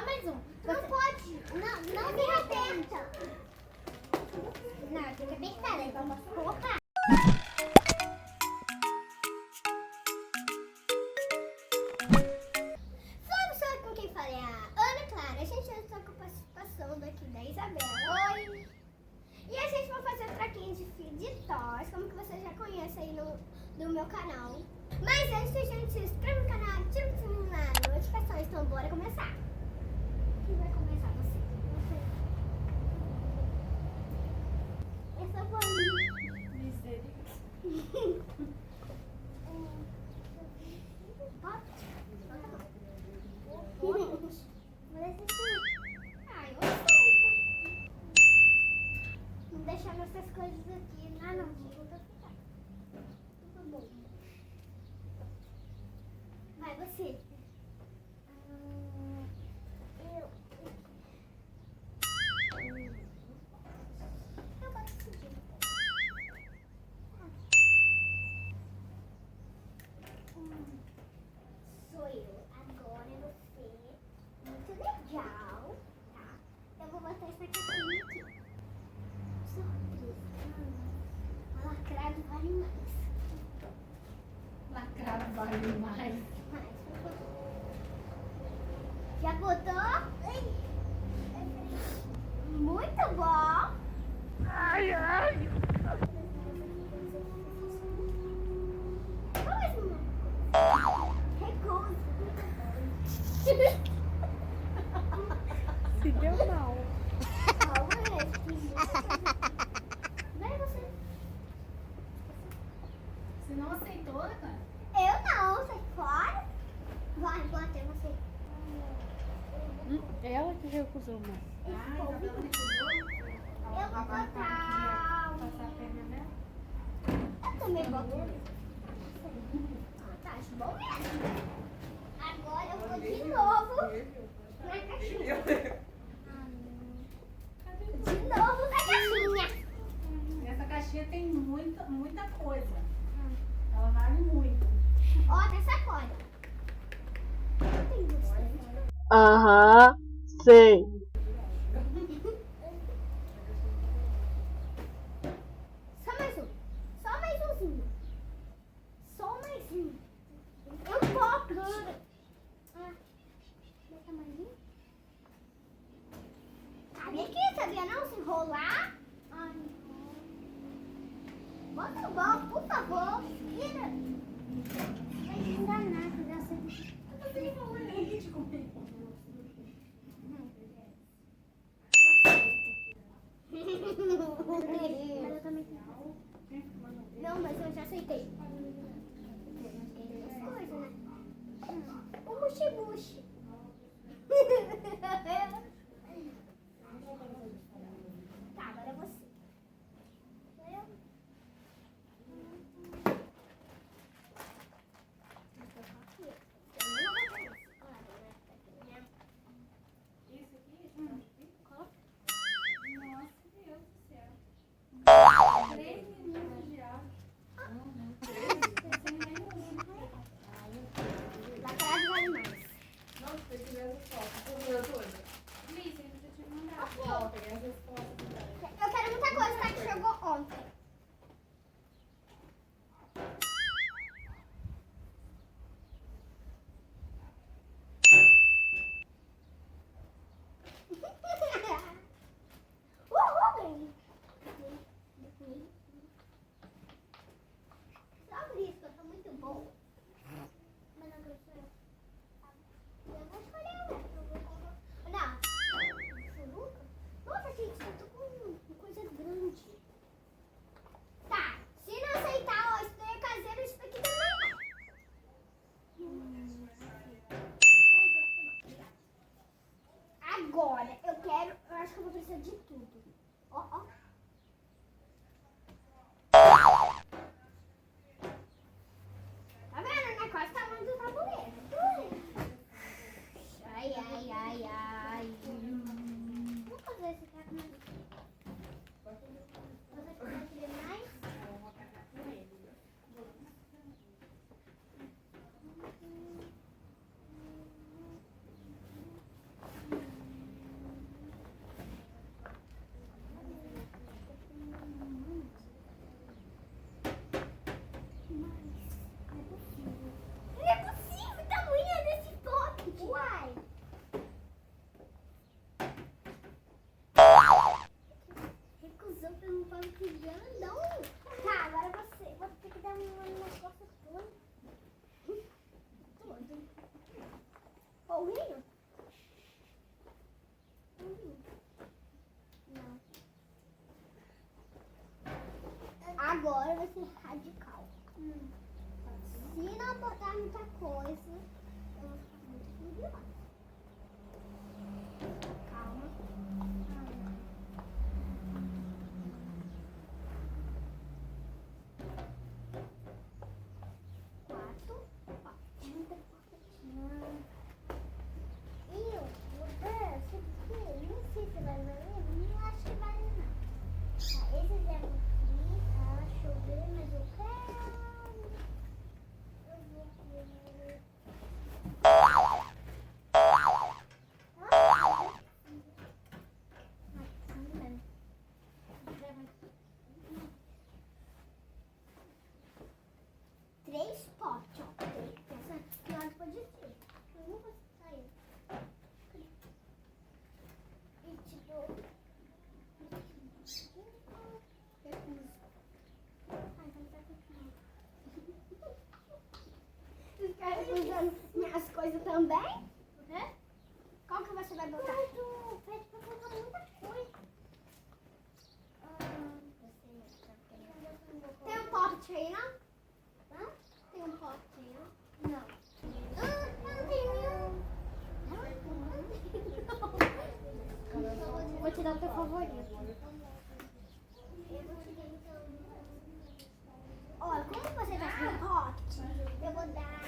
mais um. Não pode. Não me aperta. Não, tem que apertar, daí eu posso colocar. Vamos só com quem fala é a Ana Clara. A gente está com a participação daqui da Isabela. Oi. E a gente vai fazer troquinho de fio de tos, como que você já conhece aí no meu canal. Mas antes a gente se inscreve no canal, ativa o sininho na notificações, então bora começar. Quem vai começar? Você. Essa foi a minha. Misericórdia. Ah, eu aceito. Não deixar nossas coisas aqui. Ah, não. Vou ficar. Tudo bom. Vai, você. Eu gosto de seguir. Sou eu. Agora é você. Muito legal, tá? Eu vou botar essa caixinha aqui. Surpresa. Lacrado vale mais. Lacrado vale mais. Já botou? Muito bom. Ai, ai. Vamos, mamãe. Recuso. Se deu mal. Vai você. Você não aceitou, Ana? Eu não, sai fora. Vai, bota você. Ela que recusou, mãe. Ah, Isabela recusou? Eu vou botar. Passar a perna dela? Eu também boto. Tá, acho bom mesmo. Agora eu vou de novo na caixinha. De novo na caixinha. Essa caixinha tem muita coisa. Ela vale muito. Ó, tem sacola. Tem bastante. Aham, sei. Só mais um. Só mais umzinho. Só mais um. Um pouco. Ah, deixa mais um. Cabe aqui, sabia não? Se enrolar. Ai, não. Bota o bloco, por favor. Tira. Vai te enganar, que dá certo. Eu tenho que olhar aí de comer. Mas eu também não, mas eu já aceitei. As coisas, né? O muxibuxi. Tá, agora é você. Sou eu? Isso aqui? Coloca. Nossa, Deus do céu. 3 minutos já. Lacrado vale mais. Nossa, tem que ver as fotos. Você viu toda? Liz, eu precisa te mandar. Ó, pegar as respostas. Eu quero muita coisa, tá? Que chegou ontem. Uhul! Sabe isso, eu tô muito bom. Mas não gostou. Eu vou escolher uma. Eu vou colocar. Não. Você nunca? Nossa, gente, eu tô com coisa grande. Tá. Se não aceitar, ó, isso daí é caseiro, isso daqui também. Agora, eu acho que eu vou precisar de tudo. Ó, ó. Tá vendo, né? Quase tamanho do tabuleiro. Ai, ai, ai, ai. Vamos fazer esse aqui mais. Você vai querer mais? radical. Se não botar muita coisa, eu vou ficar muito furiosa. Calma. 4. E eu vou dar, porque não sei se vai valer, não acho que vale não. Tá, esse zero aqui, tá chovendo, mas eu quero. Eu vou querer. Três potes, ó. Pensa que hora pode ser. Eu não vou sair. E te dou. Vocês querem usando minhas coisas também? Né? Qual que você vai botar? Pede pra colocar muita coisa. Tem um pote aí, não? Hã? Tem um pote aí, não? Não. Eu não tenho nenhum. Vou te dar o teu favorito. Olha, como você vai com pote, eu vou dar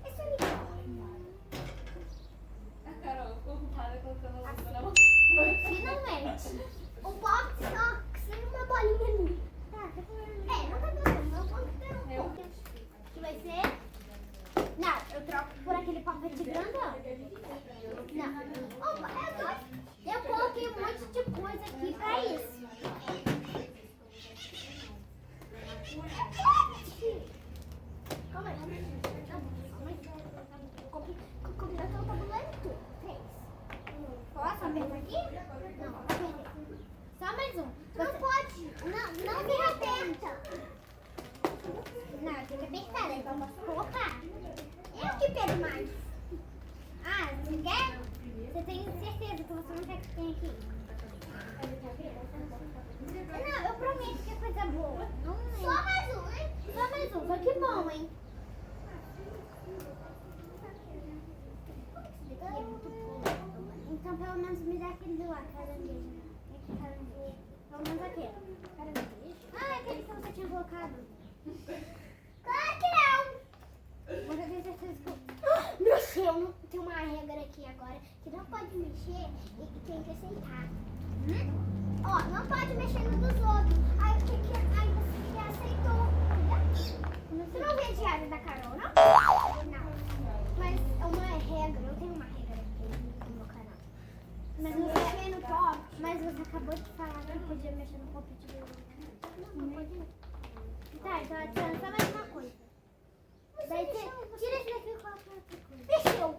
esse unicórnio. A Carol ficou ocupada colocando a luz na mão. Finalmente. O pote só sem uma bolinha ali. Tá, tá falando. Não tá falando. Não vou ter que vai ser... Não, eu troco por aquele papel de grandão. Não. Opa, é dois. Eu coloquei um monte de coisa aqui pra isso. Calma aí. Combinar pelo tabuleiro e tudo. 3. Posso apertar aqui? Não, apertei. Só mais um. Não pode. Não me aperta. Não, tem que apertar, daí eu posso colocar. Eu que pego mais. Ah, você quer? Você tem certeza que você não quer que tenha aqui? Não, eu prometo que é coisa boa. Só mais um, hein? Só mais um, só que bom, hein? Então pelo menos me dá aquele do lá, caranguejo. Caranguejo. Pelo menos aquele. Caranguejo. Ah, aquele que você tinha colocado. Claro que não! Você tem certeza que eu... Mexeu! Tem uma regra aqui agora que não pode mexer e tem que aceitar. Ó, não pode mexer no dos outros. Aí você aceitou. Entendeu? Você não vê a diária da Carol, não? Não. Mas é uma regra, eu tenho uma regra aqui no meu canal. Mas você no top, mas você acabou de falar que podia mexer no palpite do outro. Não pode não. Tá, então adiciona só mais uma coisa. Daí tira esse daqui e coloca outra coisa. Mexeu!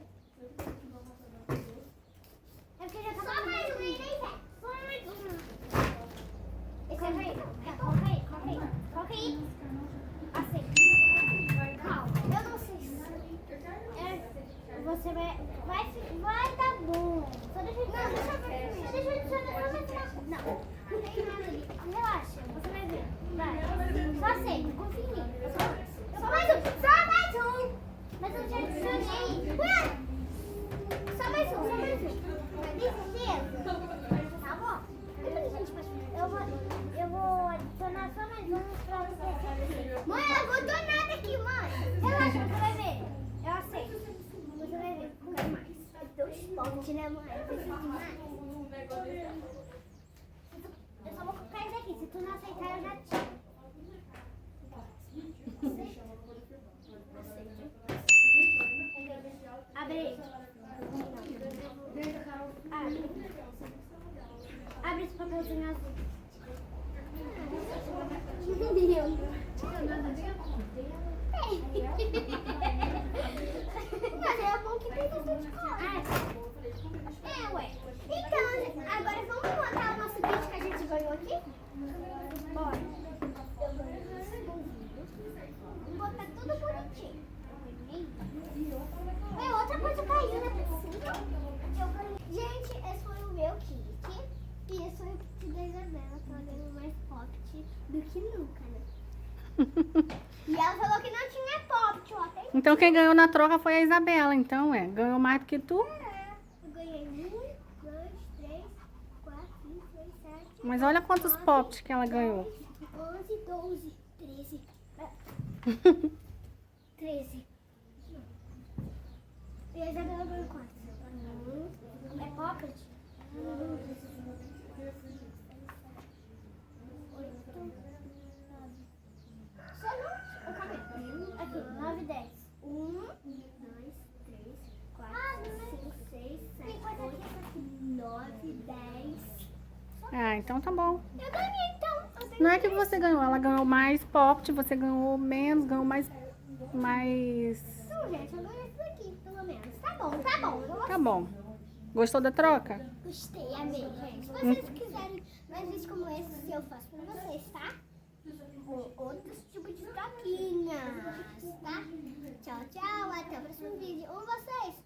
É porque já tá só mais um aí, né, Zé? Só mais um. Esse aí, coloca aí, coloca aí. Coloca aí. Aceita. Calma, eu não sei se... Você vai dar bom. Só deixa eu adicionar só mais uma. Não, não tem nada ali. Relaxa, você vai ver. Vai. Só aceita, confia em mim. Só mais um. Só mais um. Mas eu já adicionei. Ué? Só mais um, só mais um. Tem certeza? Tá bom. Eu vou adicionar só mais um pra você. Mãe, eu vou dar nada aqui, mãe. Relaxa, você vai ver. Eu aceito. Você vai ver. Não quero mais. Dois pontos, né, mãe? Precisa de mais. Eu só vou colocar isso aqui. Se tu não aceitar, eu já tiro. Abre aí. Abre esse papelzinho azul. Mas é bom que tem bastante coisa. Ué. Então, agora vamos montar o nosso vídeo que a gente ganhou aqui? Bora. Vou botar tudo bonitinho. Ué, outra coisa caiu, não é possível? Gente, esse foi o meu kit. E esse foi o kit da Isabela, que ela ganhou mais pocket do que nunca, né? E ela falou que não tinha pocket, ó. Tem... Então quem ganhou na troca foi a Isabela, então ganhou mais do que tu. Eu ganhei 1, 2, 3, 4, 5, 6, 7. Mas olha quantos pops que ela ganhou. 11, 12, 13. 13. E a Isabela ganhou quantos? É pocket? 9, 10. 1, 2, 3, 4, 5, 6, 7, 8, 9, 10. Ah, então tá bom. Eu ganhei então. Eu tenho Não é que você ganhou, ela ganhou mais pop, você ganhou menos, ganhou mais. Não, gente, eu ganhei isso aqui, pelo menos. Tá bom, tá bom. Eu Tá bom. Gostou da troca? gostei, amei, gente. Se vocês quiserem mais vídeos como esse, eu faço pra vocês, tá? Com outros tipos de troquinhas, tá? Tchau, tchau. Até o próximo vídeo. Amo vocês.